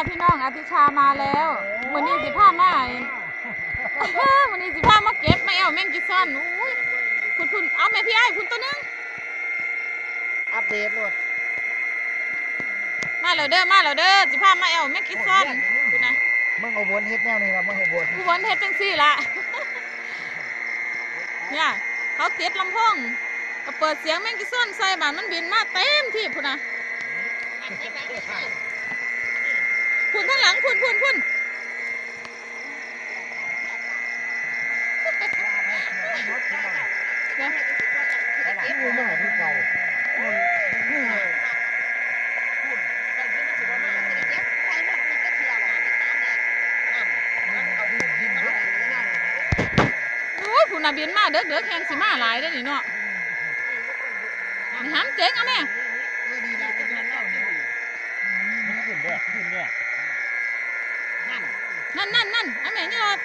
พี่น้องอธิชามาแล้ววันนี้สิผ้ามาวันนี้สิผ้ามาเก็บมาเอาแมงกิซอนอุ้ยคุณเอาแม่พี่ไอ้คุณตัวนึงอัปเดตเลยมาแล้วเด้อสิผ้ามาเอาแมงกิซอนคุณนะมึงเอาวนเฮ็ดแนวนี้ละมึงเอาวนเฮ็ดจังซี่ละเนี่ยเขาติดลำโพงก็เปิดเสียงแมงกิซอนใส่บานมันบินมาเต็มที่พุ่นนะพุ่นทั้งหลังพุ่นที่มือมาที่เก่าโอ้ยพุ่นน่ะบินมาเด้อแข่งสิมาหลายได้นี่เนาะนี่หามเจ๋งเอาแม่นั่นไอ้แม่นี่รถ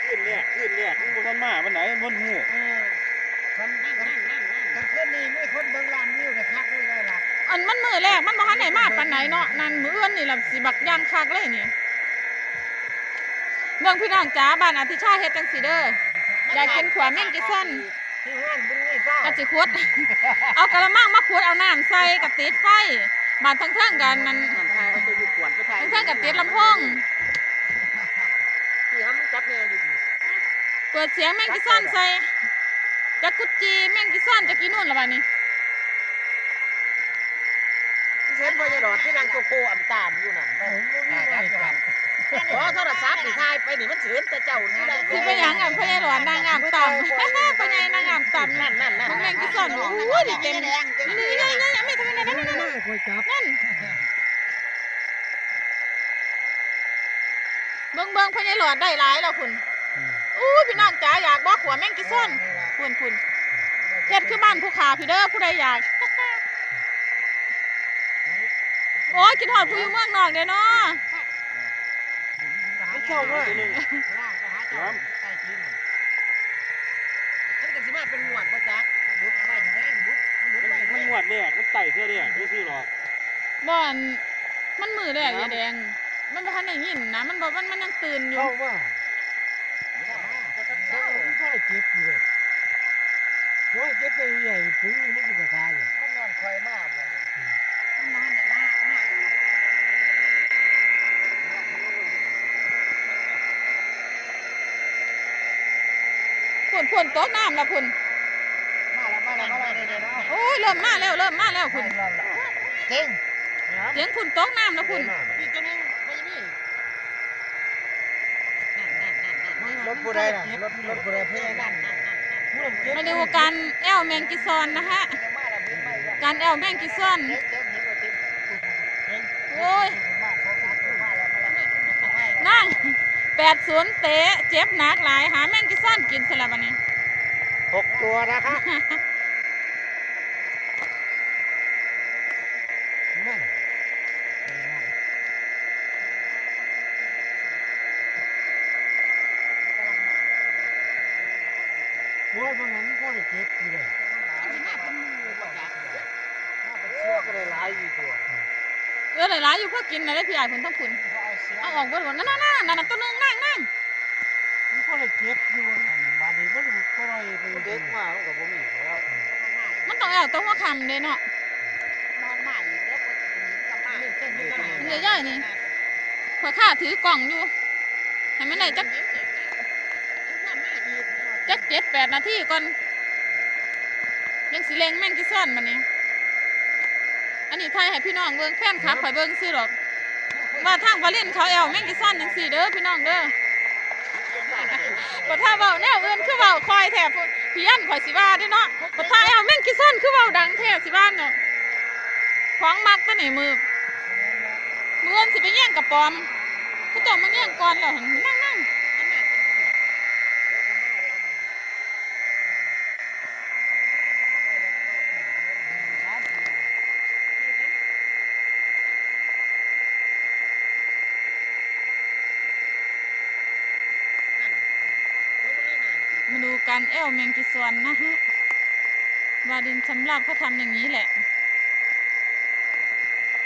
ขึ้นเนี่ยมันบนมามันไหนบนหูกันขึ้นนี่ไม่คนเบิ่งลานวิวนะครับไม่ได้ละมันมือแรกมันบ่ทันไหนมาปานไหนเนาะนั่นมืออื่นนี่ล่ะสิบักย่างคักเลยนี่เบิ่งพี่น้องจ๋าบ้านอธิชาเฮ็ดจังซี่เด้ออยากกินขวาแมงกิซอนที่งานบุญนี่ซ่ากะสิขุดเอากระมังมาขุดเอาน้ำใส่กะติดไฟบ้านทั้งๆกันนั่นทั้งๆกันติดลำโพงที่มันจับแนวอยู่เปิดเสียงแมงกิซอนใส่จะกุจีแมงกิซอนจะกินนู่นละบ้านี้เส้นพอยาดอดที่นางโกโก้อัมตามอยู่นั่นเพราะโทรศัพท์นี่ทายไปนี่มันเสือนแต่เจ้าสิไปยังอ่ะพ่อใหญ่หลอนนางงามต่ำพ่อใหญ่นางงามต่ำนั่นมันแมงกิซอนโอ้ยเต็มนี่ยังไม่ทำอะไรนั่นเบิ่งพ่อใหญ่หลอนได้หลายแล้วคุณอู้พี่น้องจ๋าอยากบอกขวแมงกิซอนคุณเฮ็ดคือบ้านผู้ขาพี่เด้อผู้ใดอยากโอ้ยกินหอดผู้อยู่เมืองนอกเด้อเนาะไม่ชอบเลยมันก็สิมาเป็นหมวดประจักษ์บุดไปแดงบุดมันหวดเนี่ยมันไต่เท่าเนี่ยไม่ซื้อหรอกบ่อนมันมือแรกยายแดงมันบ่ทันได้ยินนะมันบอกมันยังตื่นอยู่ก็เก็บอยู่เลยโอ้ยเก็บไปใหญ่ปุ๋ยมันจะกระจายอยู่มันนอนคอยมากเลยมันนอนเนี่ยมากพุ่นโต๊ะน้ำละพุ่นมาแล้วโอ้ยเริ่มมาแล้วพุ่นเจ๋งพุ่นโต๊ะน้ำละพุ่นอีกตัวนึงไม่มีรถผู้ใดน่ะรถผู้ใดเพ่นั่นมาดูการแอลแมงกิซอนนะฮะการแอลแมงกิซอนโอ้ยนั่ง80เตะเจ็บหนักหลายหาแมงกิซอนกินสลับอันนี้6 ตัวนะคะว่าบางนั้นก็ได้เก็บอยู่เลยก็ได้หลายอยู่ตัวได้หลายอยู่เพื่อกินนะได้พี่ใหญ่ผลทั้งคุณเอาออกบนนั่นตัวนึงนั่งมันก็ได้เก็บอยู่บางทีมันก็ลอยไปเด็กมามันกับผมอีกแล้วมันต้องเอาตัวหัวคำเลยเนาะนอนใหม่แล้วก็ใหญ่นี่พอข้าถือกล่องอยู่ให้มันได้จัก7-8 นาทีก่อนยังสิเลงแมงกิซอนมันนี่อันนี้ไทยให้พี่น้องเบิ้งแฟนคลับข่อยเบิ้งซื้อหรอกว่าทางวาเลนเขาแอลแมงกิซอนจังสี่เด้อพี่น้องเด้อบ่ถ้าเว้าแนวอื่นคือเว้าคอยแถบพี่ยันข่อยสิว่าเด้เนาะบ่ถ้าแอลแมงกิซอนคือเว้าดังแท้สิบ้านเนาะของมักตัวนี้มือสิไปแย่งกับปอมเขาต้องมาแย่งก่อนแล้วนั่งมาดูการแอลแมงกิซอนนะฮะวาดินสำหรับเขาทำอย่างนี้แหละ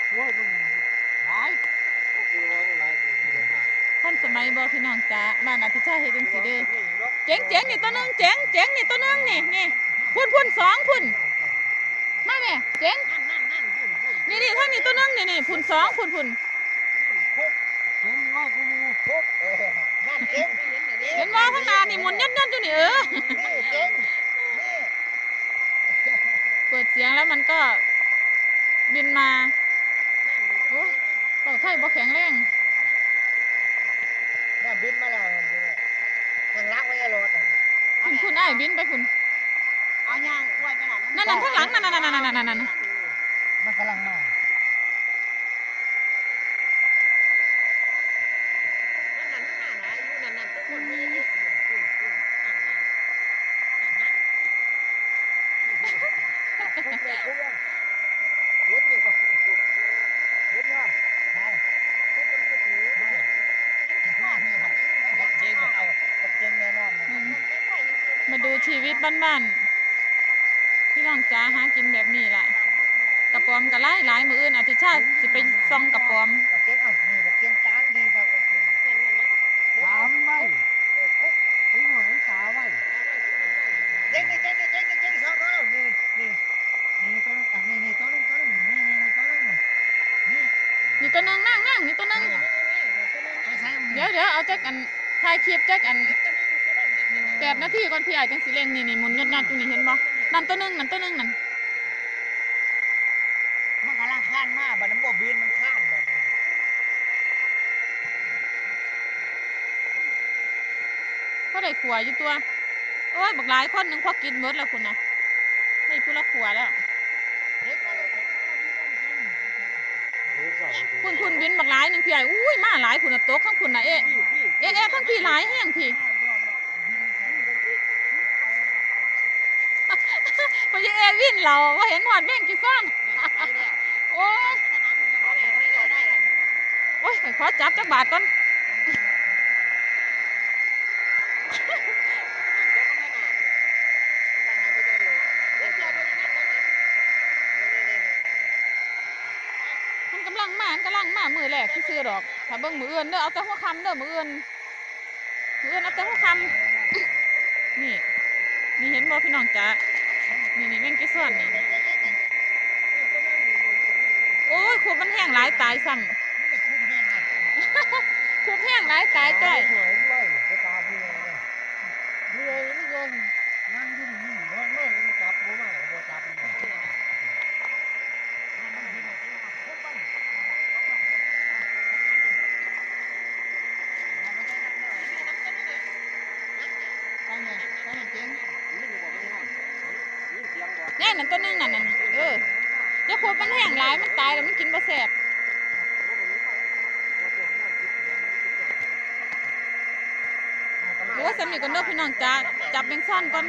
โอ้ยมันหาย ท่านสมัยบ่พี่น้องจ้าบ้านอธิชาเฮ็ดจังซี่เด้อเจ๋งเจ๋งนี่ตัวนึงเจ๋งเจ๋งนี่ตัวนึงนี่พุ่นสองพุ่นมาแม่เจ๋งนี่ทางนี้ตัวนึงนี่พุ่นสองพุ่น เก่งน้อยกูมูพุกนั่นเก่ง เห็นว่าข้างหน้านี่หมุนยัดอยู่นี่นี่เก่งนี่ เปิดเสียงแล้วมันก็บินมาโอ้เต่าไทยบ่แข็งแรง น่ะบินมาแล้วยังรักไว้ไอ้รถคุณไอ้บินไปคุณ เอาย่างกล้วยไปนั่น นั่นข้างหลังนั่นมันกำลังมาเห็นอยู่เห็นว่าใช่เจ๊งเอาเจ๊งแน่นอน มาดูชีวิตบ้านๆพี่น้องจ้าหากินแบบนี้ล่ะกระป๋อมกระไล่หลายมืออื่นอธิชาติสิไปซองกระป๋อม เจ๊งนี่เจ๊งกลางดีมากสามไว้ถึงหน่วยสามไว้เจ๊งสองตัวนี่ตัวนี่ตัวนึงนี่ตัวนึงนั่งนี่ตัวนึงเดี๋ยวเอาแจ็คอันถ่ายคลิปแจ็คอัน8 นาทีก่อนพี่ไอ้จังสิเร่งนี่หมุนยัดตรงนี้เห็นบ่นั่นตัวนึงนั่นมันกำลังข้านมากบัดน้ำบ่บินมันข้านแบบก็ได้ขัวอยู่ตัวโอ้ยบักหลายคนนึงพอกินหมดแล้วคุณนะได้ผู้ละขัวแล้วคุณบินบักหลายนึงพี่ไอ้อุ้ยมาหลายคุณน่ะตกข้างคุณน่ะเอ๊ะทั้งพี่หลายแห้งพี่พอยังวินเราว่าเห็นหอดแม่งกี่ซ่อนโอ้ยขอจับจักบาทก่อนมันกำลังมามือแรกที่ซื้อดอกถ้าเบิ่งมืออื่นเด้อเอาแต่หัวคำเด้อมืออื่นเอาแต่หัวคำนี่เห็นบ่พี่น้องจ๋านี่แม่งกี่ซ่อนนี่โอ้ยขวบมันแห้งหลายตายสั่งขวบแห้งหลายตายจ้อยนั่งอยู่นี่ไม่จับบ่มาบ่จับแน่นั่นตัวนึงนั่นเดี๋ยวขวบมันแห้งหลายมันตายแล้วมันกินบ่แซ่บโอ้ยสำนีก่อนเด้อพี่น้องจ้าจับแมงซ่อนก่อน